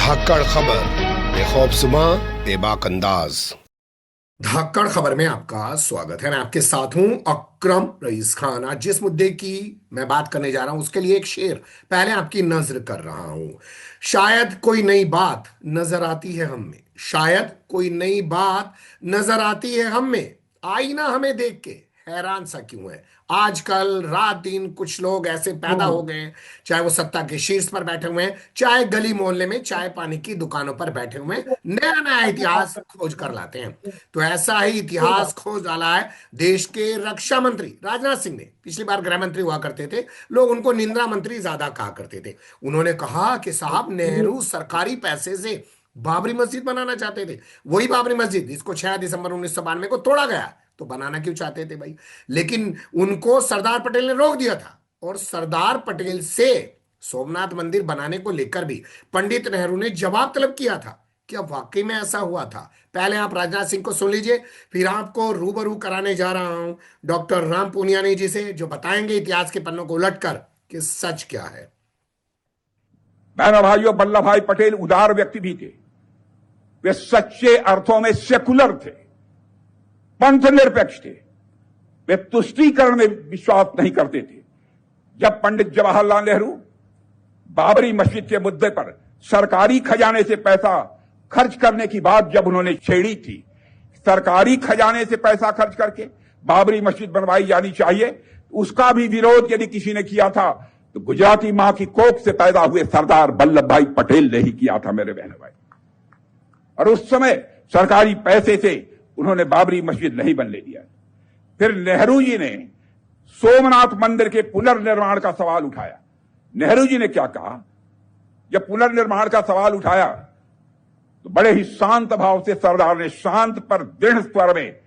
धाकड़ खबर, बेखौफजुमा बेबाक अंदाज। धाकड़ खबर में आपका स्वागत है। मैं आपके साथ हूं अकरम रईस खान। आज जिस मुद्दे की मैं बात करने जा रहा हूं उसके लिए एक शेर पहले आपकी नजर कर रहा हूं। शायद कोई नई बात नजर आती है हम में, शायद कोई नई बात नजर आती है हम में, आईना हमें देख के हैरान सा क्यों है। आजकल रात दिन कुछ लोग ऐसे पैदा हो गए हैं, चाहे वो सत्ता के शीर्ष पर बैठे हुए हैं, चाहे गली मोहल्ले में चाय पानी की दुकानों पर बैठे हुए हैं, नया नया इतिहास खोज कर लाते हैं। तो ऐसा ही इतिहास खोज डाला है देश के रक्षा मंत्री राजनाथ सिंह ने। पिछली बार गृह मंत्री हुआ करते थे, लोग उनको निंदा मंत्री ज्यादा कहा करते थे। उन्होंने कहा कि साहब, नेहरू सरकारी पैसे से बाबरी मस्जिद बनाना चाहते थे, वही बाबरी मस्जिद जिसको 6 दिसंबर 1992 को तोड़ा गया। तो बनाना क्यों चाहते थे भाई? लेकिन उनको सरदार पटेल ने रोक दिया था, और सरदार पटेल से सोमनाथ मंदिर बनाने को लेकर भी पंडित नेहरू ने जवाब तलब किया था। क्या वाकई में ऐसा हुआ था? पहले आप राजनाथ सिंह को सुन लीजिए, फिर आपको रूबरू कराने जा रहा हूं डॉक्टर राम पुनियानी जी से, जो बताएंगे इतिहास के पन्नों को उलटकर कि सच क्या है। बहनों भाइयों, वल्लभ भाई पटेल उदार व्यक्ति भी थे। वे सच्चे अर्थों में सेकुलर थे, पंथ निरपेक्ष थे। वे तुष्टीकरण में विश्वास नहीं करते थे। जब पंडित जवाहरलाल नेहरू बाबरी मस्जिद के मुद्दे पर सरकारी खजाने से पैसा खर्च करने की बात जब उन्होंने छेड़ी थी, सरकारी खजाने से पैसा खर्च करके बाबरी मस्जिद बनवाई जानी चाहिए, उसका भी विरोध यदि किसी ने किया था तो गुजराती मां की कोख से पैदा हुए सरदार वल्लभ भाई पटेल ने ही किया था मेरे बहनों भाई। और उस समय सरकारी पैसे से उन्होंने बाबरी मस्जिद नहीं बनने दिया। फिर नेहरू जी ने सोमनाथ मंदिर के पुनर्निर्माण का सवाल उठाया। नेहरू जी ने क्या कहा? जब पुनर्निर्माण का सवाल उठाया तो बड़े ही शांत भाव से सरदार ने शांत पर दृढ़ स्वर में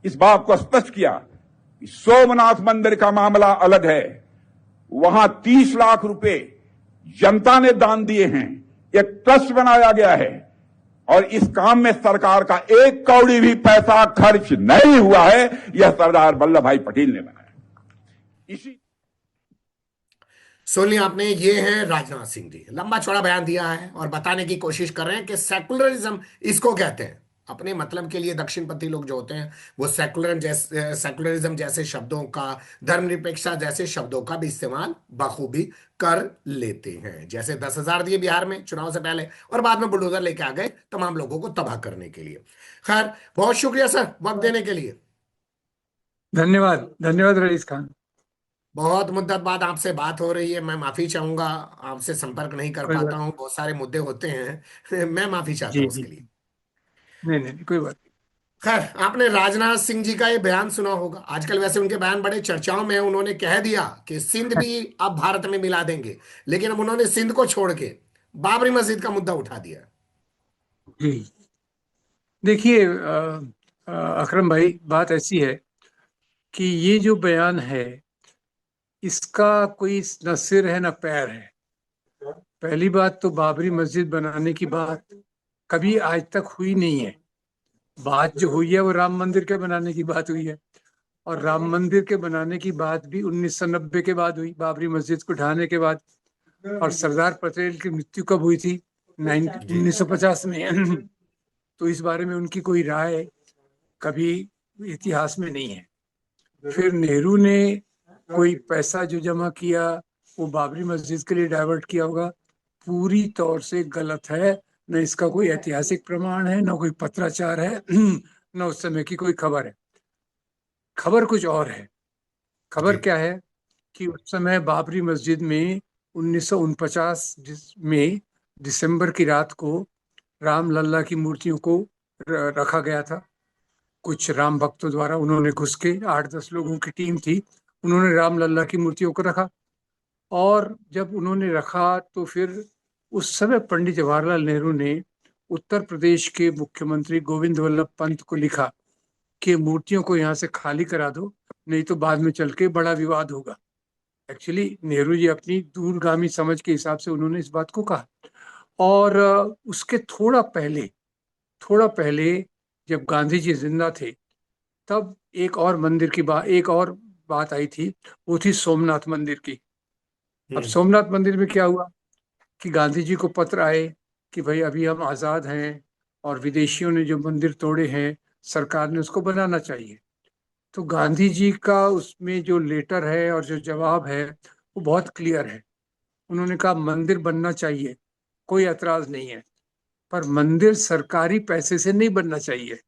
इस बात को स्पष्ट किया कि सोमनाथ मंदिर का मामला अलग है, वहां 30 लाख रुपए जनता ने दान दिए हैं, एक ट्रस्ट बनाया गया है और इस काम में सरकार का एक कौड़ी भी पैसा खर्च नहीं हुआ है। यह सरदार वल्लभ भाई पटेल ने बनाया। इसी सुन लिया आपने, ये है राजनाथ सिंह जी। लंबा चौड़ा बयान दिया है और बताने की कोशिश कर रहे हैं कि सेकुलरिज्म इसको कहते हैं। अपने मतलब के लिए दक्षिणपंथी लोग जो होते हैं वो सेकुलरिज्म जैसे शब्दों का, धर्मनिरपेक्षता जैसे शब्दों का भी इस्तेमाल बखूबी कर लेते हैं। जैसे 10,000 दिए बिहार में चुनाव से पहले, और बाद में बुलडोजर लेके आ गए तमाम लोगों को तबाह करने के लिए। खैर, बहुत शुक्रिया सर वक्त देने के लिए। धन्यवाद, धन्यवाद रईस खान। बहुत मुद्दत बाद आपसे बात हो रही है, मैं माफी चाहूंगा, आपसे संपर्क नहीं कर कोई पाता बात। हूँ, बहुत सारे मुद्दे होते हैं मैं माफी चाहता जी हूँ जी, उसके लिए। नहीं नहीं कोई बात खैर, आपने राजनाथ सिंह जी का ये बयान सुना होगा। आजकल वैसे उनके बयान बड़े चर्चाओं में हैं। उन्होंने कह दिया कि सिंध भी अब भारत में मिला देंगे, लेकिन अब उन्होंने सिंध को छोड़ के बाबरी मस्जिद का मुद्दा उठा दिया। जी। देखिए अकरम भाई, बात ऐसी है कि ये जो बयान है इसका कोई न सिर है न पैर है। पहली बात तो बाबरी मस्जिद बनाने की बात कभी आज तक हुई नहीं है। बात जो हुई है वो राम मंदिर के बनाने की बात हुई है, और राम मंदिर के बनाने की बात भी 1990 के बाद हुई, बाबरी मस्जिद को ढाने के बाद। और सरदार पटेल की मृत्यु कब हुई थी? 1950 में। तो इस बारे में उनकी कोई राय कभी इतिहास में नहीं है। फिर नेहरू ने कोई पैसा जो जमा किया वो बाबरी मस्जिद के लिए डाइवर्ट किया होगा, पूरी तौर से गलत है। न इसका कोई ऐतिहासिक प्रमाण है, न कोई पत्राचार है, न उस समय की कोई खबर है। खबर कुछ और है। खबर क्या है कि उस समय बाबरी मस्जिद में 1949 में दिसंबर की रात को राम लल्ला की मूर्तियों को रखा गया था। कुछ राम भक्तों द्वारा उन्होंने घुस के, 8-10 लोगों की टीम थी, उन्होंने राम लल्ला की मूर्तियों को रखा। और जब उन्होंने रखा तो फिर उस समय पंडित जवाहरलाल नेहरू ने उत्तर प्रदेश के मुख्यमंत्री गोविंद वल्लभ पंत को लिखा कि मूर्तियों को यहाँ से खाली करा दो, नहीं तो बाद में चल के बड़ा विवाद होगा। एक्चुअली नेहरू जी अपनी दूरगामी समझ के हिसाब से उन्होंने इस बात को कहा। और उसके थोड़ा पहले जब गांधी जी जिंदा थे तब एक और बात आई थी, वो थी सोमनाथ मंदिर की। अब सोमनाथ मंदिर में क्या हुआ कि गांधी जी को पत्र आए कि भाई अभी हम आज़ाद हैं और विदेशियों ने जो मंदिर तोड़े हैं सरकार ने उसको बनाना चाहिए। तो गांधी जी का उसमें जो लेटर है और जो जवाब है वो बहुत क्लियर है। उन्होंने कहा मंदिर बनना चाहिए, कोई एतराज नहीं है, पर मंदिर सरकारी पैसे से नहीं बनना चाहिए।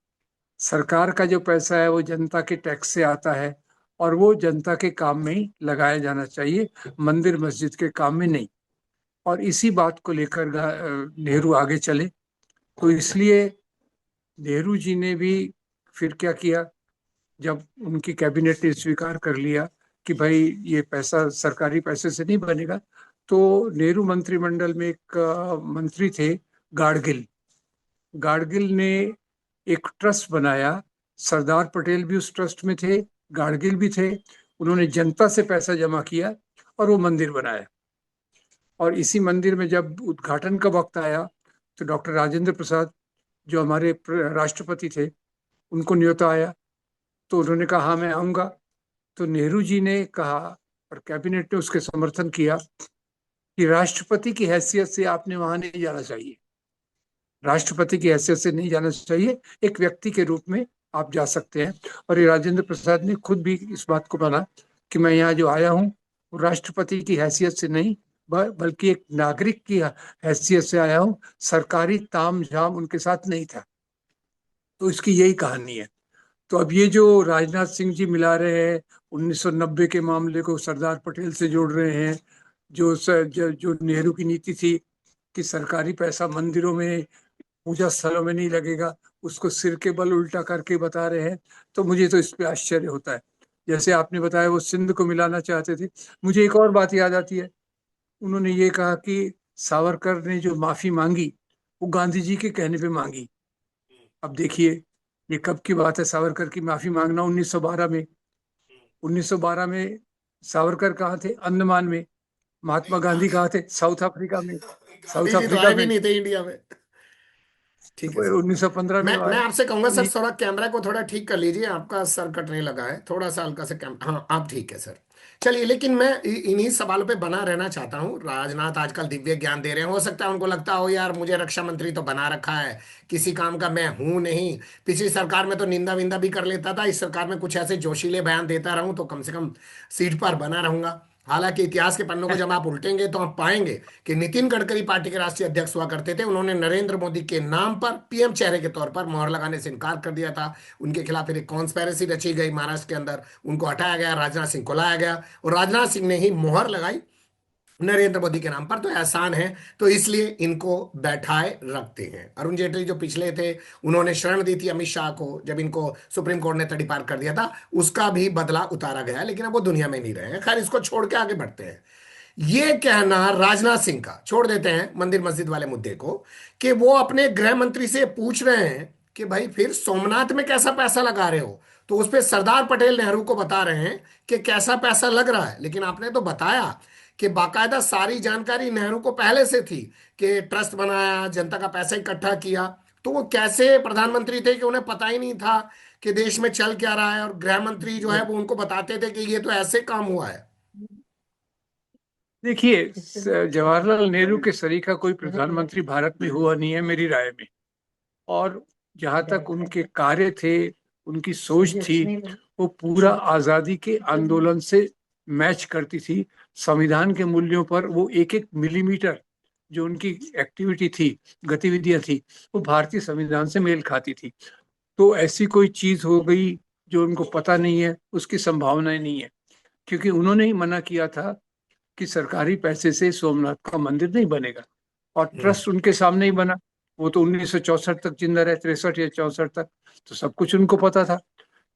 सरकार का जो पैसा है वो जनता के टैक्स से आता है और वो जनता के काम में ही लगाया जाना चाहिए, मंदिर मस्जिद के काम में नहीं। और इसी बात को लेकर नेहरू आगे चले। तो इसलिए नेहरू जी ने भी फिर क्या किया, जब उनकी कैबिनेट ने स्वीकार कर लिया कि भाई ये पैसा सरकारी पैसे से नहीं बनेगा, तो नेहरू मंत्रिमंडल में एक मंत्री थे, गाडगिल। गाडगिल ने एक ट्रस्ट बनाया। सरदार पटेल भी उस ट्रस्ट में थे, गाडगिल भी थे। उन्होंने जनता से पैसा जमा किया और वो मंदिर बनाया। और इसी मंदिर में जब उद्घाटन का वक्त आया तो डॉक्टर राजेंद्र प्रसाद, जो हमारे राष्ट्रपति थे, उनको न्योता आया। तो उन्होंने कहा हाँ मैं आऊंगा। तो नेहरू जी ने कहा और कैबिनेट ने उसके समर्थन किया कि राष्ट्रपति की हैसियत से आपने वहां नहीं जाना चाहिए, राष्ट्रपति की हैसियत से नहीं जाना चाहिए, एक व्यक्ति के रूप में आप जा सकते हैं। और ये राजेंद्र प्रसाद ने खुद भी इस बात को माना कि मैं यहाँ जो आया हूँ वो राष्ट्रपति की हैसियत से नहीं बल्कि एक नागरिक की हैसियत से आया हूँ, सरकारी ताम झाम उनके साथ नहीं था। तो इसकी यही कहानी है। तो अब ये जो राजनाथ सिंह जी मिला रहे हैं 1990 के मामले को सरदार पटेल से जोड़ रहे हैं, जो नेहरू की नीति थी कि सरकारी पैसा मंदिरों में, पूजा स्थलों में नहीं लगेगा, उसको सिर के बल उल्टा करके बता रहे हैं। तो मुझे तो इस पे आश्चर्य होता है। जैसे आपने बताया वो सिंध को मिलाना चाहते थे, मुझे एक और बात याद आती है। उन्होंने ये कहा कि सावरकर ने जो माफी मांगी वो गांधी जी के कहने पे मांगी। अब देखिए ये कब की बात है, सावरकर की माफी मांगना 1912 में। 1912 में सावरकर कहाँ थे? अंडमान में। महात्मा गांधी कहाँ थे? साउथ अफ्रीका में। गांधी साउथ जी तो अफ्रीका आए भी में नहीं थे इंडिया में। ठीक है सर। 1915 में मैं आए। आपसे कहूंगा तो सर, थोड़ा कैमरा को थोड़ा ठीक कर लीजिए, आपका सर कटने लगा है थोड़ा सा, हल्का सा कैमरा, हाँ आप ठीक है सर। चलिए, लेकिन मैं इन्हीं सवालों पे बना रहना चाहता हूँ। राजनाथ आजकल दिव्य ज्ञान दे रहे हैं, हो सकता है उनको लगता हो यार मुझे रक्षा मंत्री तो बना रखा है, किसी काम का मैं हूं नहीं। पिछली सरकार में तो निंदा विंदा भी कर लेता था, इस सरकार में कुछ ऐसे जोशीले बयान देता रहूं तो कम से कम सीट पर बना रहूंगा। हालांकि इतिहास के पन्नों को जब आप उल्टेंगे तो आप पाएंगे कि नितिन गडकरी पार्टी के राष्ट्रीय अध्यक्ष हुआ करते थे, उन्होंने नरेंद्र मोदी के नाम पर पीएम चेहरे के तौर पर मोहर लगाने से इनकार कर दिया था। उनके खिलाफ फिर एक कॉन्स्पेरेसी रची गई महाराष्ट्र के अंदर, उनको हटाया गया, राजनाथ सिंह को लाया गया और राजनाथ सिंह ने ही मोहर लगाई नरेंद्र मोदी के नाम पर। तो एहसान है, तो इसलिए इनको बैठाए रखते हैं। अरुण जेटली जो पिछले थे, उन्होंने शरण दी थी अमित शाह को जब इनको सुप्रीम कोर्ट ने तड़ीपार कर दिया था, उसका भी बदला उतारा गया, लेकिन अब वो दुनिया में नहीं रहे हैं। खैर, इसको छोड़ के आगे बढ़ते हैं। ये कहना राजनाथ सिंह का, छोड़ देते हैं मंदिर मस्जिद वाले मुद्दे को, कि वो अपने गृह मंत्री से पूछ रहे हैं कि भाई फिर सोमनाथ में कैसा पैसा लगा रहे हो। तो उस पे सरदार पटेल नेहरू को बता रहे हैं कि कैसा पैसा लग रहा है, लेकिन आपने तो बताया कि बाकायदा सारी जानकारी नेहरू को पहले से थी कि ट्रस्ट बनाया, जनता का पैसा इकट्ठा किया। तो वो कैसे प्रधानमंत्री थे कि उन्हें पता ही नहीं था कि देश में चल क्या रहा है, और गृह मंत्री जो है वो उनको बताते थे कि ये तो ऐसे काम हुआ है। देखिए जवाहरलाल नेहरू के सरीखा कोई प्रधानमंत्री भारत में हुआ नहीं है मेरी राय में। और जहाँ तक उनके कार्य थे, उनकी सोच थी, वो पूरा आजादी के आंदोलन से मैच करती थी। संविधान के मूल्यों पर वो एक एक मिलीमीटर जो उनकी एक्टिविटी थी, गतिविधियां थी, वो भारतीय संविधान से मेल खाती थी। तो ऐसी कोई चीज हो गई जो उनको पता नहीं है, उसकी संभावना नहीं है, क्योंकि उन्होंने ही मना किया था कि सरकारी पैसे से सोमनाथ का मंदिर नहीं बनेगा। और हम्म। ट्रस्ट उनके सामने ही बना। वो तो 1964 तक जिंदा रहे, 63 या 64 तक, तो सब कुछ उनको पता था।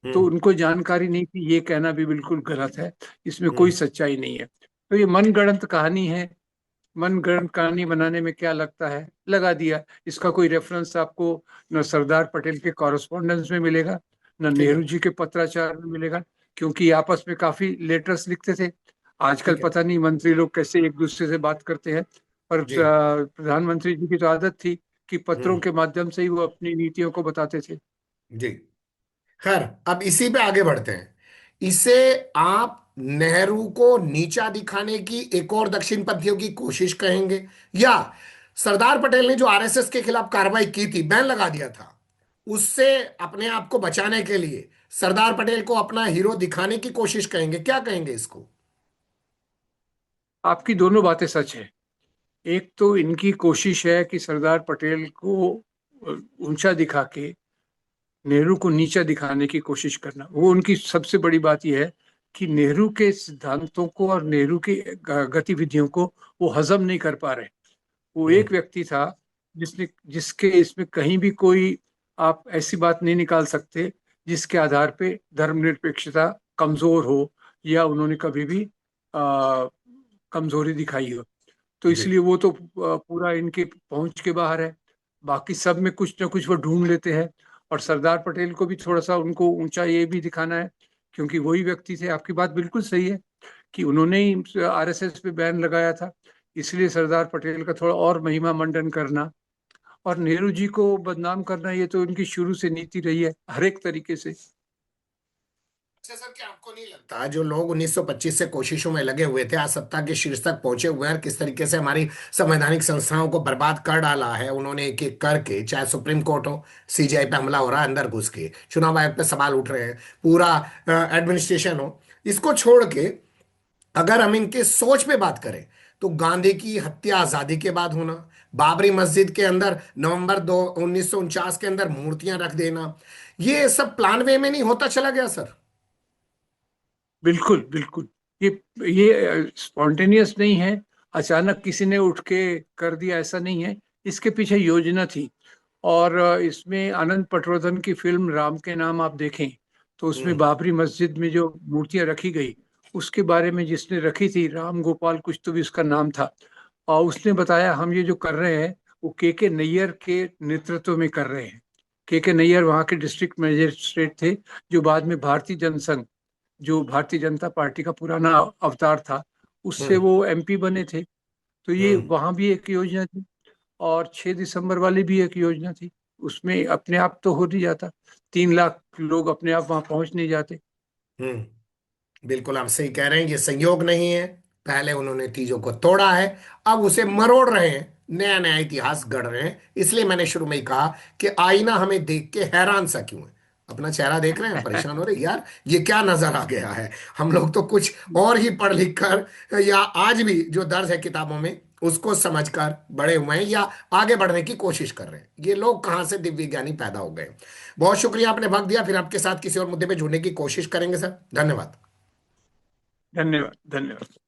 तो हम्म। उनको जानकारी नहीं थी, ये कहना भी बिल्कुल गलत है, इसमें कोई हम्म। सच्चाई नहीं है। तो ये मनगढ़ंत कहानी है। मनगढ़ंत कहानी बनाने में क्या लगता है, लगा दिया। इसका कोई रेफरेंस आपको न सरदार पटेल के कॉरेस्पॉन्डेंस में मिलेगा, न ठीक नेहरू है। जी के पत्राचार में मिलेगा, क्योंकि आपस में काफी लेटर्स लिखते थे। आजकल ठीक है पता नहीं मंत्री लोग कैसे एक दूसरे से बात करते हैं, पर जी। प्रधानमंत्री जी की तो आदत थी कि पत्रों हम्म। के माध्यम से ही वो अपनी नीतियों को बताते थे। जी। खैर, अब इसी पे आगे बढ़ते हैं। इसे आप नेहरू को नीचा दिखाने की एक और दक्षिणपंथियों की कोशिश कहेंगे, या सरदार पटेल ने जो आरएसएस के खिलाफ कार्रवाई की थी, बैन लगा दिया था, उससे अपने आप को बचाने के लिए सरदार पटेल को अपना हीरो दिखाने की कोशिश करेंगे, क्या कहेंगे इसको? आपकी दोनों बातें सच है। एक तो इनकी कोशिश है कि सरदार पटेल को ऊंचा दिखा के नेहरू को नीचा दिखाने की कोशिश करना। वो उनकी सबसे बड़ी बात यह है कि नेहरू के सिद्धांतों को और नेहरू की गतिविधियों को वो हजम नहीं कर पा रहे। वो हम्म। एक व्यक्ति था जिसके इसमें कहीं भी कोई आप ऐसी बात नहीं निकाल सकते जिसके आधार पे धर्मनिरपेक्षता कमजोर हो या उन्होंने कभी भी कमजोरी दिखाई हो। तो जी। इसलिए वो तो पूरा इनके पहुंच के बाहर है। बाकी सब में कुछ ना कुछ वो ढूंढ लेते हैं। और सरदार पटेल को भी थोड़ा सा उनको ऊंचा ये भी दिखाना है, क्योंकि वही व्यक्ति थे। आपकी बात बिल्कुल सही है कि उन्होंने ही आरएसएस पे बैन लगाया था, इसलिए सरदार पटेल का थोड़ा और महिमा मंडन करना और नेहरू जी को बदनाम करना, ये तो उनकी शुरू से नीति रही है हर एक तरीके से। अच्छा सर, क्या आपको नहीं लगता जो लोग 1925 से कोशिशों में लगे हुए थे, आज सत्ता के शीर्ष तक पहुंचे हुए हैं और किस तरीके से हमारी संवैधानिक संस्थाओं को बर्बाद कर डाला है उन्होंने एक एक करके, चाहे सुप्रीम कोर्ट हो, सीजीआई पे हमला हो रहा है अंदर घुस के, चुनाव आयोग पे सवाल उठ रहे हैं, पूरा एडमिनिस्ट्रेशन हो, इसको छोड़ के अगर हम इनके सोच पे बात करें तो गांधी की हत्या आजादी के बाद होना, बाबरी मस्जिद के अंदर नवंबर 1949 के अंदर मूर्तियां रख देना, ये सब प्लान वे में नहीं होता चला गया सर? बिल्कुल बिल्कुल। ये स्पॉन्टेनियस नहीं है, अचानक किसी ने उठ के कर दिया, ऐसा नहीं है। इसके पीछे योजना थी। और इसमें आनंद पटवर्धन की फिल्म राम के नाम आप देखें तो उसमें हम्म। बाबरी मस्जिद में जो मूर्तियां रखी गई, उसके बारे में जिसने रखी थी, राम गोपाल कुछ तो भी उसका नाम था, और उसने बताया हम ये जो कर रहे हैं वो के नैयर के नेतृत्व में कर रहे हैं। के नैयर वहाँ के डिस्ट्रिक्ट मजिस्ट्रेट थे, जो बाद में भारतीय जनसंघ, जो भारतीय जनता पार्टी का पुराना अवतार था, उससे हम्म। वो एमपी बने थे। तो ये हम्म। वहां भी एक योजना थी। और 6 दिसंबर वाली भी एक योजना थी। उसमें अपने आप तो हो नहीं जाता, 3 लाख लोग अपने आप वहां पहुंच नहीं जाते। बिल्कुल आप सही कह रहे हैं, ये संयोग नहीं है, पहले उन्होंने चीजों को तोड़ा है, अब उसे मरोड़ रहे हैं, नया नया इतिहास गढ़ रहे हैं। इसलिए मैंने शुरू में ही कहा कि आईना हमें देख के हैरान सा क्यों है, अपना चेहरा देख रहे हैं परेशान हो रहे हैं, यार ये क्या नजर आ गया है। हम लोग तो कुछ और ही पढ़ लिख कर या आज भी जो दर्ज है किताबों में उसको समझकर बड़े हुए हैं या आगे बढ़ने की कोशिश कर रहे हैं। ये लोग कहाँ से दिव्य ज्ञानी पैदा हो गए। बहुत शुक्रिया, आपने वक्त दिया। फिर आपके साथ किसी और मुद्दे पे जुड़ने की कोशिश करेंगे सर। धन्यवाद। धन्यवाद धन्यवाद।